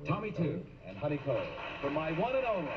Tommy Toon and Honey Cole for my one and only.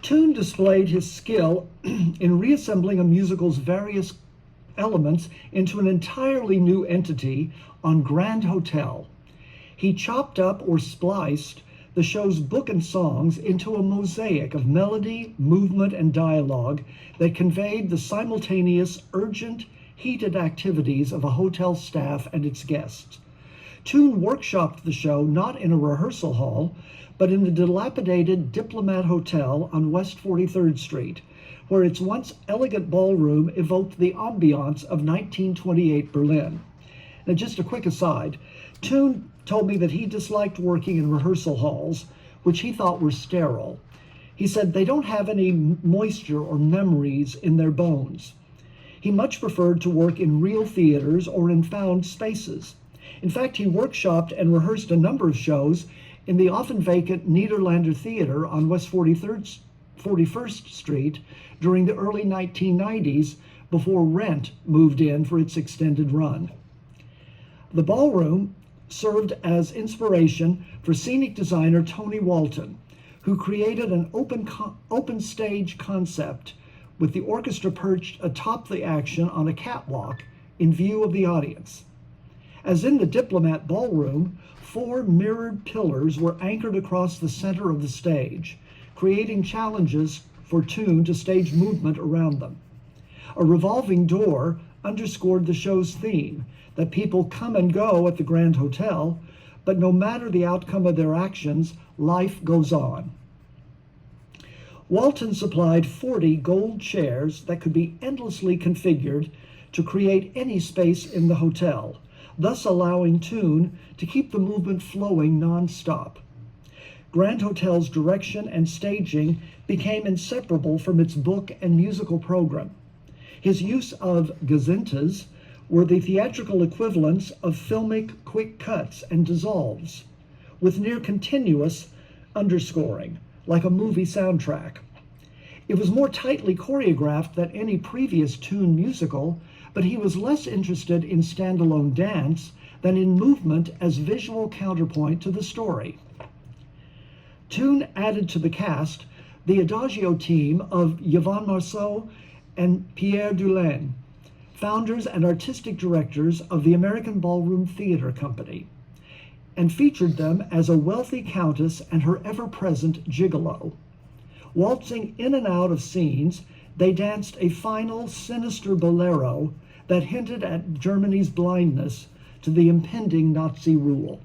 Toon displayed his skill in reassembling a musical's various elements into an entirely new entity on Grand Hotel. He chopped up or spliced the show's book and songs into a mosaic of melody, movement, and dialogue that conveyed the simultaneous, urgent, heated activities of a hotel staff and its guests. Toon workshopped the show not in a rehearsal hall, but in the dilapidated Diplomat Hotel on West 43rd Street, where its once elegant ballroom evoked the ambiance of 1928 Berlin. Now, just a quick aside, Toon told me that he disliked working in rehearsal halls, which he thought were sterile. He said they don't have any moisture or memories in their bones. He much preferred to work in real theaters or in found spaces. In fact, he workshopped and rehearsed a number of shows in the often vacant Niederlander Theater on West 41st Street during the early 1990s before Rent moved in for its extended run. The ballroom served as inspiration for scenic designer Tony Walton, who created an open stage concept with the orchestra perched atop the action on a catwalk in view of the audience. As in the Diplomat Ballroom, 4 mirrored pillars were anchored across the center of the stage, creating challenges for tune to stage movement around them. A revolving door underscored the show's theme, that people come and go at the Grand Hotel, but no matter the outcome of their actions, life goes on. Walton supplied 40 gold chairs that could be endlessly configured to create any space in the hotel, thus allowing tune to keep the movement flowing non-stop. Grand Hotel's direction and staging became inseparable from its book and musical program. His use of gazintas were the theatrical equivalents of filmic quick cuts and dissolves, with near continuous underscoring, like a movie soundtrack. It was more tightly choreographed than any previous tune musical, but he was less interested in standalone dance than in movement as visual counterpoint to the story. Tune added to the cast the Adagio team of Yvonne Marceau and Pierre Dulain, founders and artistic directors of the American Ballroom Theater Company, and featured them as a wealthy countess and her ever-present gigolo. Waltzing in and out of scenes, they danced a final, sinister bolero that hinted at Germany's blindness to the impending Nazi rule.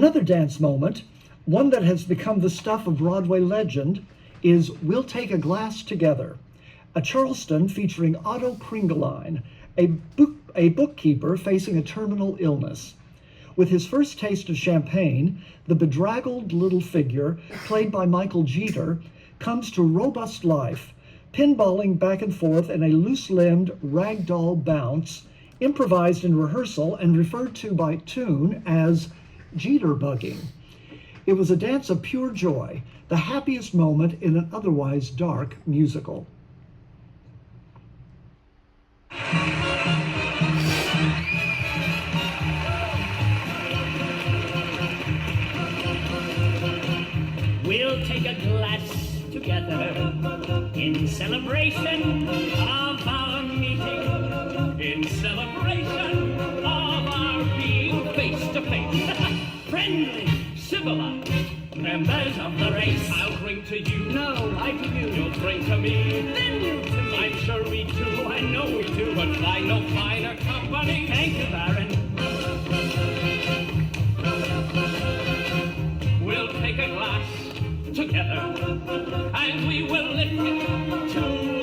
Another dance moment, one that has become the stuff of Broadway legend, is We'll Take a Glass Together, a Charleston featuring Otto Kringeline, a bookkeeper facing a terminal illness. With his first taste of champagne, the bedraggled little figure, played by Michael Jeter, comes to robust life, pinballing back and forth in a loose-limbed ragdoll bounce, improvised in rehearsal and referred to by Toon as Jeter-bugging. It was a dance of pure joy, the happiest moment in an otherwise dark musical. We'll take a glass together in celebration of our meeting, in celebration of our being face to face, friendly, civilized, members of the race. I'll drink to you. No, I to you. You'll drink to me. Then you to me. I'm sure we do. I know we do. But find no finer company. Thank you, Baron. We'll take a glass together, and we will lift it to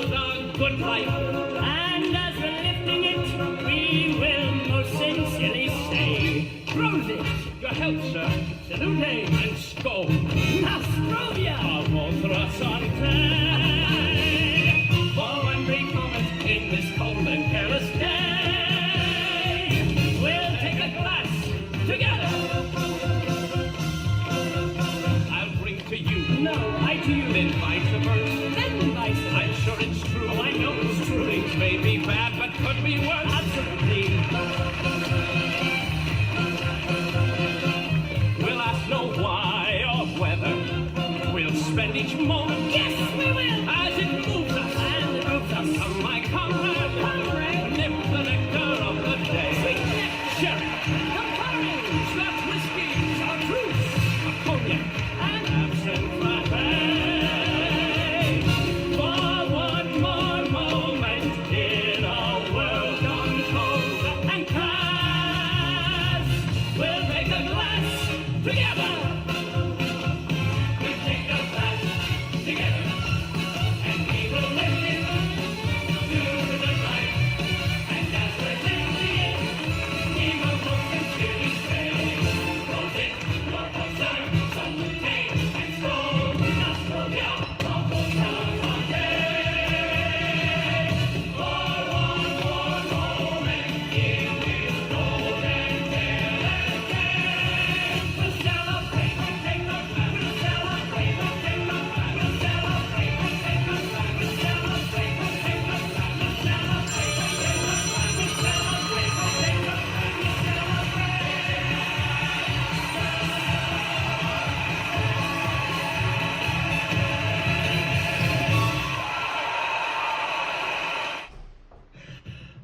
the good life. And as we're lifting it, we will most sincerely say, Roses, your health, sir, salute and skål. Nostrovia! Avåndra Sante! For one brief moment in this cold and careless day, we'll take a glass together. To you. No, I to you. Then vice versa. Then vice versa. I'm sure it's true. Oh, I know it's true. Things may be bad, but could be worse. Absolutely. We'll ask no why or whether. We'll spend each moment. Yes, we will. As it moves us. And it moves us. Come, my comrade. Comrade. Nip the nectar of the day. Sweet nip. Sherry. Campari. Scotch whiskey. Chartreuse. A cognac.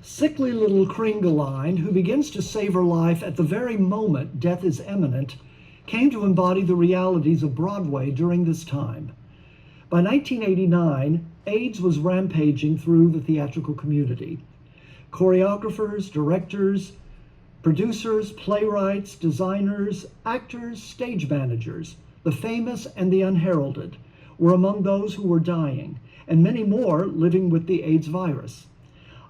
Sickly little Kringeline, who begins to savor life at the very moment death is imminent, came to embody the realities of Broadway during this time. By 1989, AIDS was rampaging through the theatrical community. Choreographers, directors, producers, playwrights, designers, actors, stage managers, the famous and the unheralded, were among those who were dying, and many more living with the AIDS virus.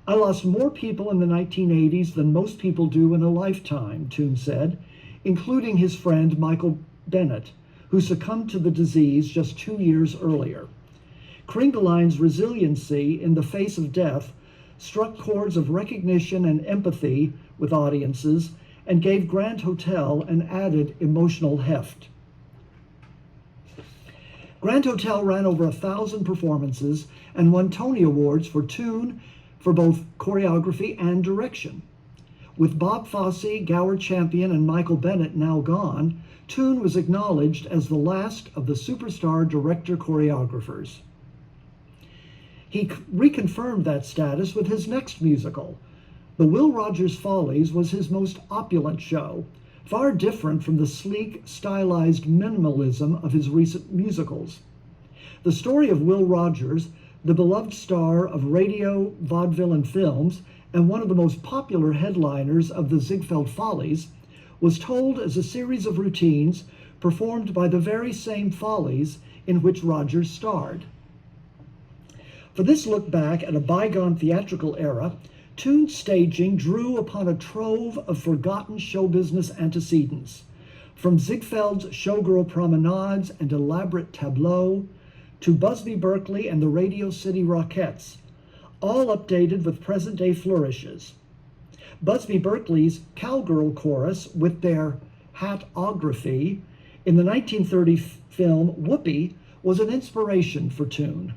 I lost more people in the 1980s than most people do in a lifetime, Toon said, including his friend Michael Bennett, who succumbed to the disease just 2 years earlier. Kringeline's resiliency in the face of death struck chords of recognition and empathy with audiences and gave Grand Hotel an added emotional heft. Grand Hotel ran over 1,000 performances and won Tony Awards for Toon, for both choreography and direction. With Bob Fosse, Gower Champion, and Michael Bennett now gone, Toon was acknowledged as the last of the superstar director-choreographers. He reconfirmed that status with his next musical. The Will Rogers Follies was his most opulent show, far different from the sleek, stylized minimalism of his recent musicals. The story of Will Rogers, the beloved star of radio, vaudeville, and films, and one of the most popular headliners of the Ziegfeld Follies, was told as a series of routines performed by the very same Follies in which Rogers starred. For this look back at a bygone theatrical era, Toon's staging drew upon a trove of forgotten show business antecedents, from Ziegfeld's showgirl promenades and elaborate tableaux to Busby Berkeley and the Radio City Rockettes, all updated with present-day flourishes. Busby Berkeley's cowgirl chorus with their hatography in the 1930 film Whoopee was an inspiration for Toon.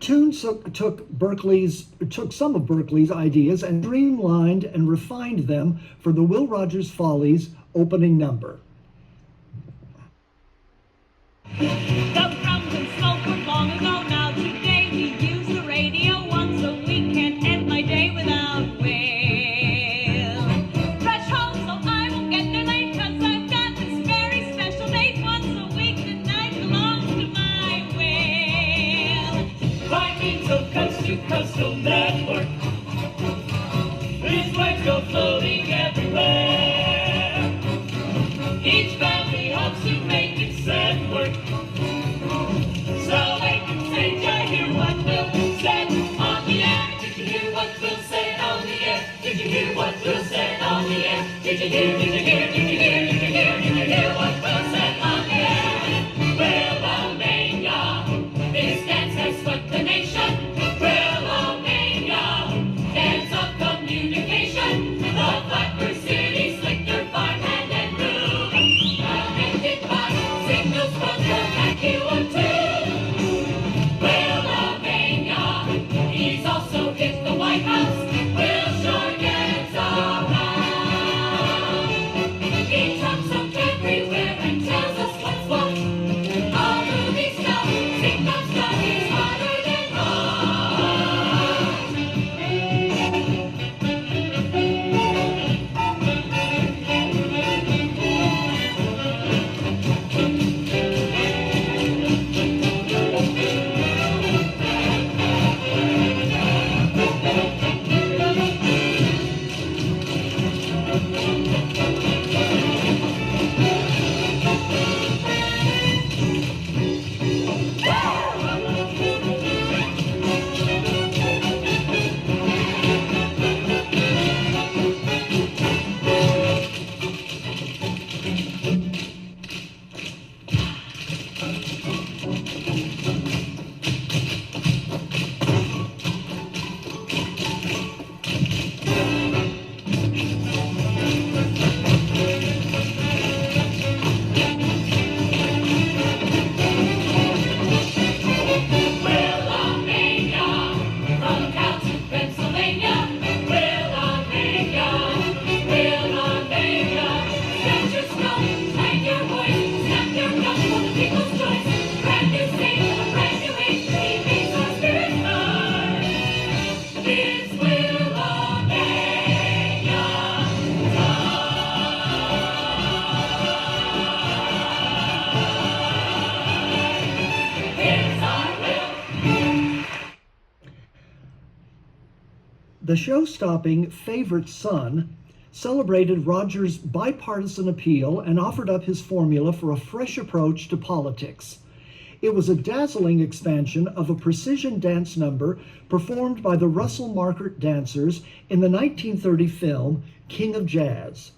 Toon took some of Berkeley's ideas and streamlined and refined them for the Will Rogers Follies opening number. The drums and smoke were long ago now. Today we use the radio once a week. Can't end my day without Will. Fresh home, so I won't get there late, 'cause I've got this very special date. Once a week, the night belongs to my Will. By means of coastal network, these waves go floating everywhere. Each family hopes to make it set work, so they can say, did you hear what Will said on the air? Did you hear what Will said on the air? Did you hear what Will said on the air? Did you hear, did you hear, did you hear, did you hear, did you hear what Will said on the air? Will-O-Mania, this dance has swept the nation. Will-O-Mania, dance of communication. The Blackbird City, Slicker, Farmhand, and Room. Connected by signals from the vacuum too. Will-O-Mania, he's also hit the White House. Will sure gets around. The show-stopping favorite son celebrated Rogers' bipartisan appeal and offered up his formula for a fresh approach to politics. It was a dazzling expansion of a precision dance number performed by the Russell Markert dancers in the 1930 film King of Jazz.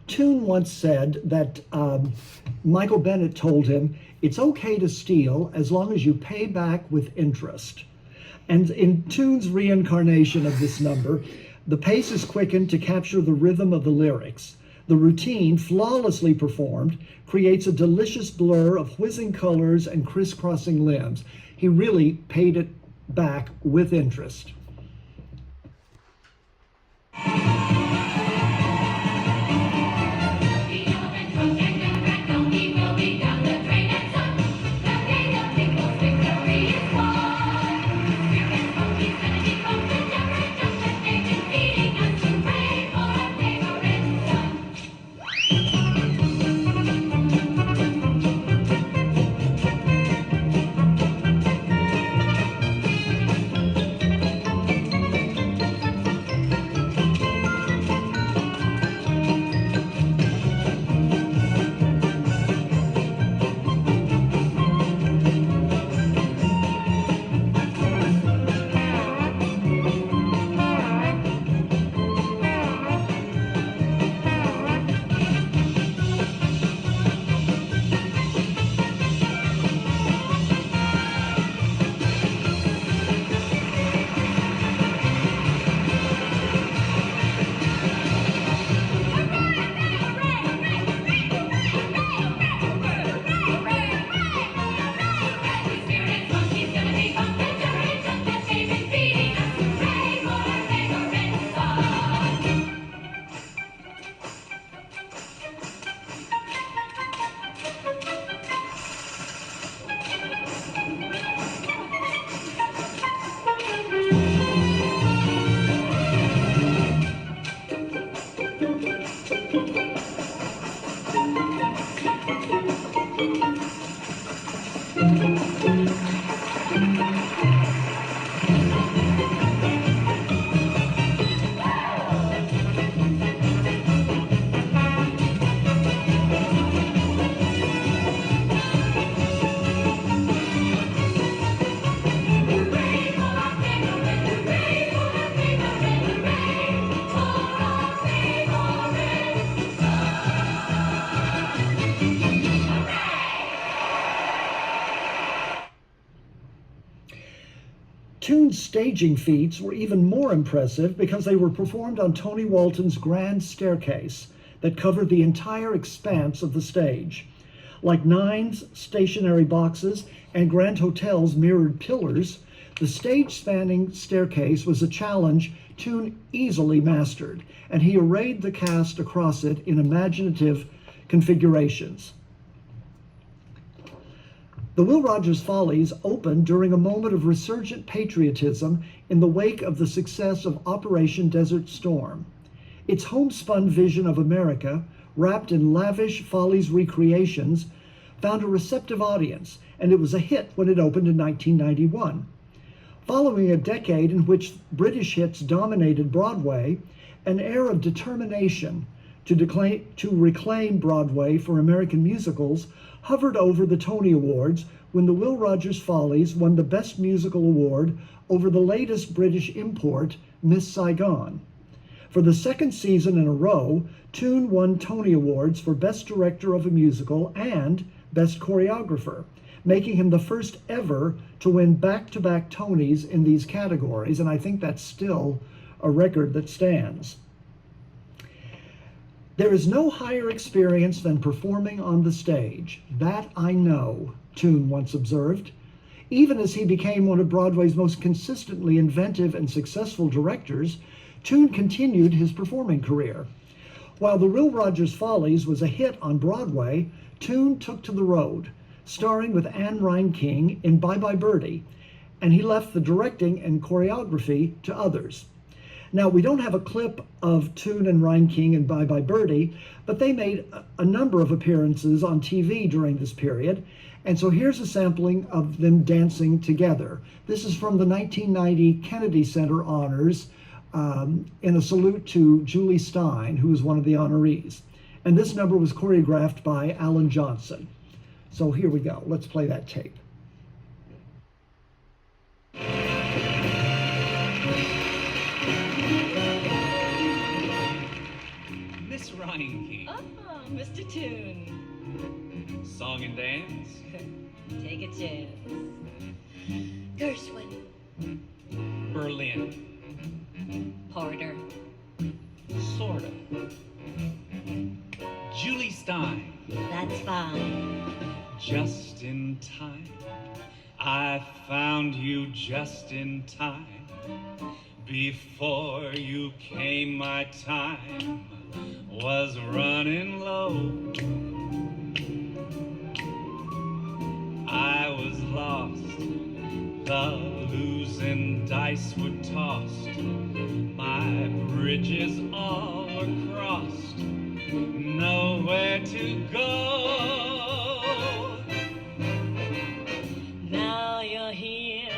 Toon once said that Michael Bennett told him, "It's okay to steal as long as you pay back with interest." And in Toon's reincarnation of this number, the pace is quickened to capture the rhythm of the lyrics. The routine, flawlessly performed, creates a delicious blur of whizzing colors and crisscrossing limbs. He really paid it back with interest. Toon's staging feats were even more impressive because they were performed on Tony Walton's grand staircase that covered the entire expanse of the stage. Like Nine's stationary boxes and Grand Hotel's mirrored pillars, the stage-spanning staircase was a challenge Toon easily mastered, and he arrayed the cast across it in imaginative configurations. The Will Rogers Follies opened during a moment of resurgent patriotism in the wake of the success of Operation Desert Storm. Its homespun vision of America, wrapped in lavish Follies recreations, found a receptive audience, and it was a hit when it opened in 1991. Following a decade in which British hits dominated Broadway, an air of determination to reclaim Broadway for American musicals hovered over the Tony Awards when the Will Rogers Follies won the Best Musical Award over the latest British import, Miss Saigon. For the second season in a row, Toon won Tony Awards for Best Director of a Musical and Best Choreographer, making him the first ever to win back-to-back Tonys in these categories, and I think that's still a record that stands. There is no higher experience than performing on the stage. That I know, Toon once observed. Even as he became one of Broadway's most consistently inventive and successful directors, Toon continued his performing career. While the Will Rogers Follies was a hit on Broadway, Toon took to the road, starring with Anne Reinking in Bye Bye Birdie, and he left the directing and choreography to others. Now, we don't have a clip of Toon and Reinking in Bye Bye Birdie, but they made a number of appearances on TV during this period, and so here's a sampling of them dancing together. This is from the 1990 Kennedy Center Honors in a salute to Julie Stein, who was one of the honorees. And this number was choreographed by Alan Johnson. So here we go. Let's play that tape. Miss Reinking. Oh, Mr. Toon. Song and dance? Take a chance. Gershwin. Berlin. Porter. Sort of. Julie Stein. That's fine. Just in time. I found you just in time. Before you came, my time was running low. I was lost, the losing dice were tossed. My bridges all were crossed, nowhere to go. Now you're here,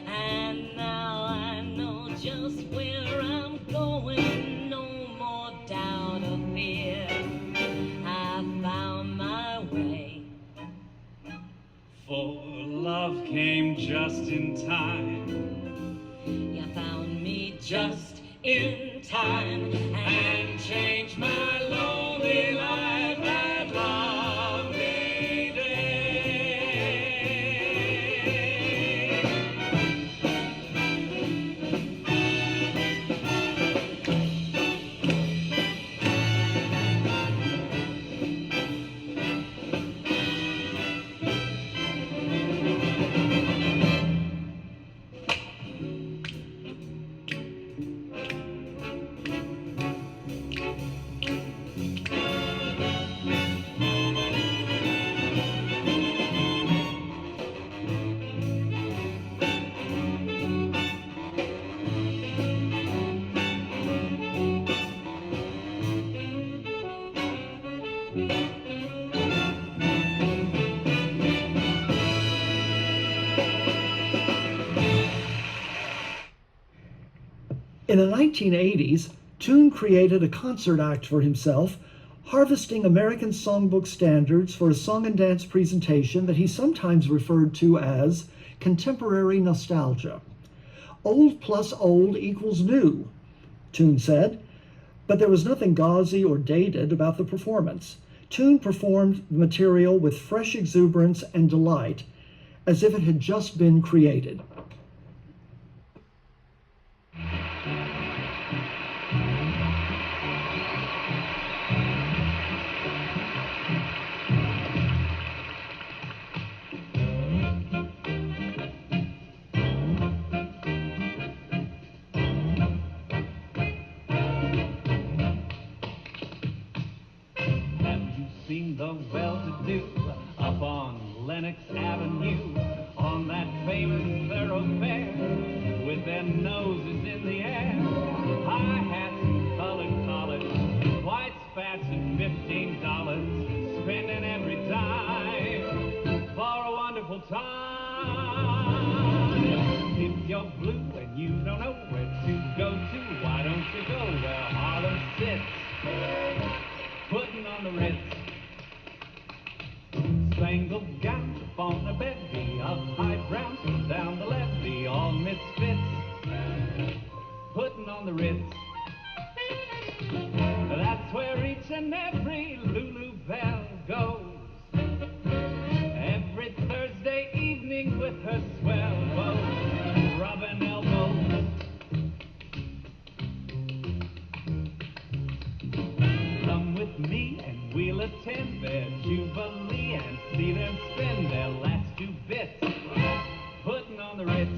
and now I know just where I'm going. No more doubt or fear. I found my way. For love came just in time. You found me just in time and changed my lonely life that lovely day. In the 1980s, Toon created a concert act for himself, harvesting American songbook standards for a song and dance presentation that he sometimes referred to as contemporary nostalgia. Old plus old equals new, Toon said, but there was nothing gauzy or dated about the performance. Toon performed the material with fresh exuberance and delight, as if it had just been created. up on Lenox Avenue, on that famous thoroughfare, with their noses in the air, high hats and colored collars, white spats and $15, spending every dime for a wonderful time. If you're blue and you don't know where to go to, why don't you go where Harlem sits, putting on the Ritz. Spangled gowns upon a bevy of high browns from down the levee, all misfits, putting on the Ritz. That's where each and every Lulu Belle goes, every Thursday evening with her swell beau, rubbing elbows. Come with me and we'll attend their Jubilee and see them spend their last 2 bits, putting on the Ritz.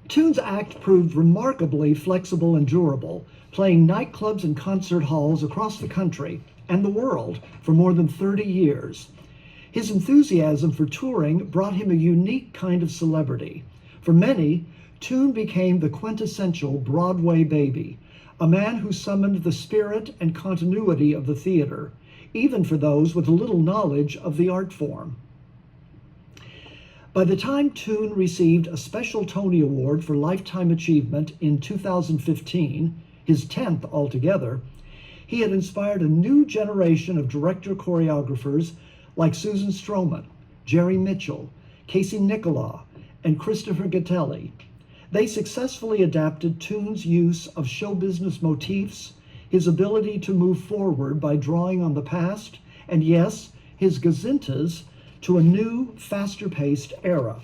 Tune's act proved remarkably flexible and durable, playing nightclubs and concert halls across the country and the world for more than 30 years. His enthusiasm for touring brought him a unique kind of celebrity. For many, Tune became the quintessential Broadway baby, a man who summoned the spirit and continuity of the theater, even for those with little knowledge of the art form. By the time Tune received a special Tony Award for Lifetime Achievement in 2015, his 10th altogether, he had inspired a new generation of director-choreographers like Susan Stroman, Jerry Mitchell, Casey Nicola, and Christopher Gattelli. They successfully adapted Tune's use of show business motifs, his ability to move forward by drawing on the past, and yes, his gazintas, to a new, faster-paced era.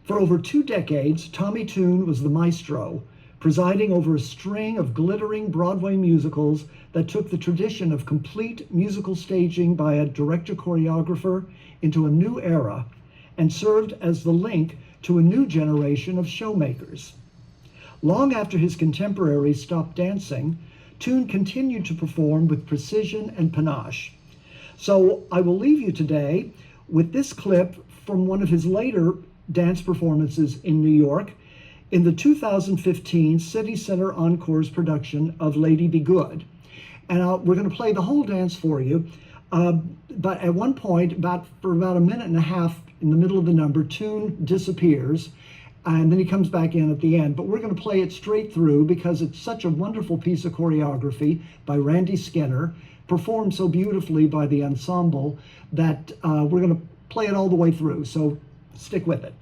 For over 2 decades, Tommy Tune was the maestro, presiding over a string of glittering Broadway musicals that took the tradition of complete musical staging by a director-choreographer into a new era and served as the link to a new generation of showmakers. Long after his contemporaries stopped dancing, Tune continued to perform with precision and panache. So I will leave you today with this clip from one of his later dance performances in New York in the 2015 City Center Encore's production of Lady Be Good. And we're going to play the whole dance for you. But at one point, for about a minute and a half in the middle of the number, Tune disappears, and then he comes back in at the end. But we're going to play it straight through because it's such a wonderful piece of choreography by Randy Skinner, performed so beautifully by the ensemble, that we're going to play it all the way through. So stick with it.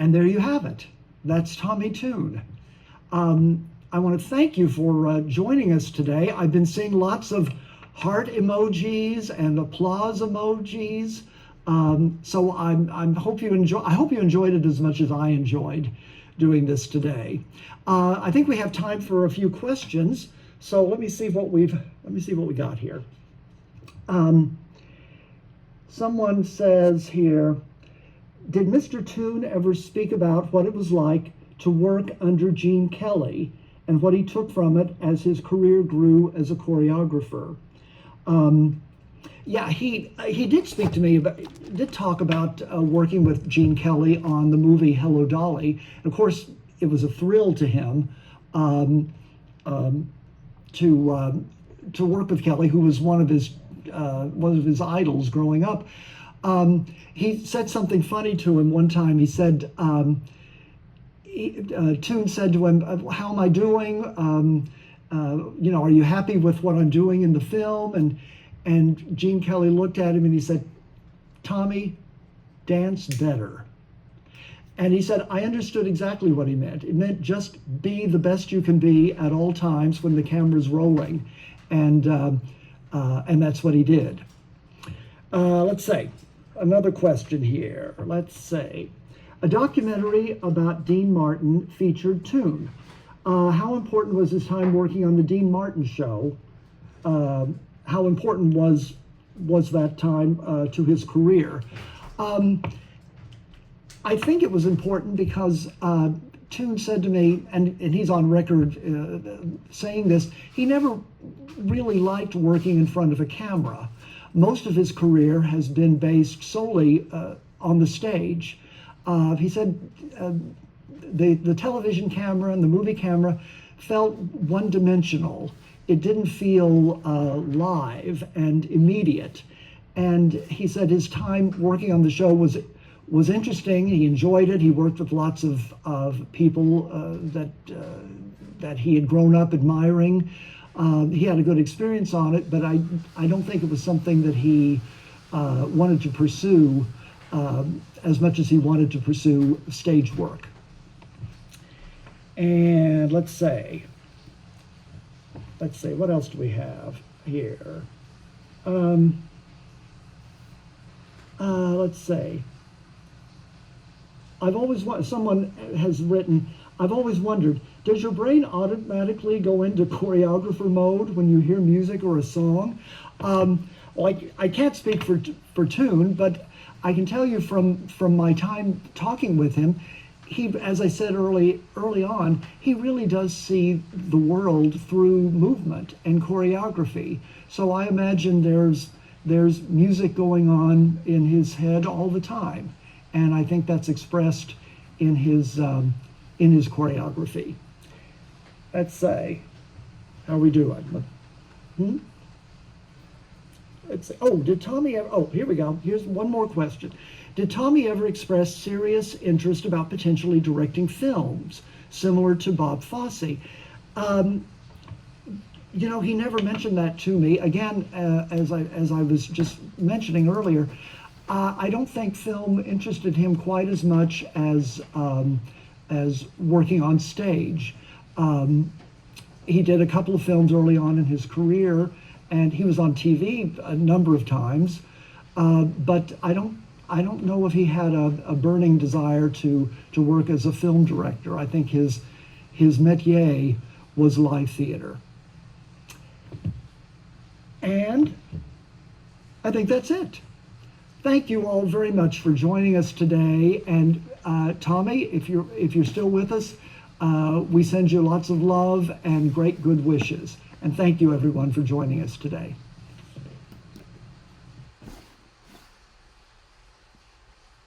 And there you have it. That's Tommy Tune. I want to thank you for joining us today. I've been seeing lots of heart emojis and applause emojis. So I hope you enjoyed it as much as I enjoyed doing this today. I think we have time for a few questions. So let me see what we got here. Someone says here, did Mr. Tune ever speak about what it was like to work under Gene Kelly and what he took from it as his career grew as a choreographer? Yeah, he did speak to me did talk about working with Gene Kelly on the movie Hello, Dolly. And of course, it was a thrill to him to work with Kelly, who was one of his idols growing up. He said something funny to him one time. He said, Tune said to him, "How am I doing? Are you happy with what I'm doing in the film?" And Gene Kelly looked at him and he said, "Tommy, dance better." And he said, I understood exactly what he meant. It meant just be the best you can be at all times when the camera's rolling. And that's what he did. Let's say, another question here. Let's say, a documentary about Dean Martin featured Tune. How important was his time working on the Dean Martin show? How important was that time to his career? I think it was important because Tune said to me, and he's on record saying this, he never really liked working in front of a camera. Most of his career has been based solely on the stage. He said the television camera and the movie camera felt one-dimensional. It didn't feel live and immediate. And he said his time working on the show was interesting. He enjoyed it. He worked with lots of people that he had grown up admiring. He had a good experience on it, but I don't think it was something that he wanted to pursue as much as he wanted to pursue stage work. And let's see, what else do we have here? Let's see. Someone has written, I've always wondered, does your brain automatically go into choreographer mode when you hear music or a song? I can't speak for Tune, but I can tell you from my time talking with him, he, as I said early on, he really does see the world through movement and choreography. So I imagine there's music going on in his head all the time, and I think that's expressed in his choreography. Let's say, how are we doing? Let's say, did Tommy ever? Here we go. Here's one more question. Did Tommy ever express serious interest about potentially directing films similar to Bob Fosse? He never mentioned that to me. Again, as I was just mentioning earlier, I don't think film interested him quite as much as working on stage. He did a couple of films early on in his career, and he was on TV a number of times. But I don't know if he had a burning desire to work as a film director. I think his métier was live theater. And I think that's it. Thank you all very much for joining us today. And Tommy, if you're still with us, we send you lots of love and great good wishes. And thank you everyone for joining us today.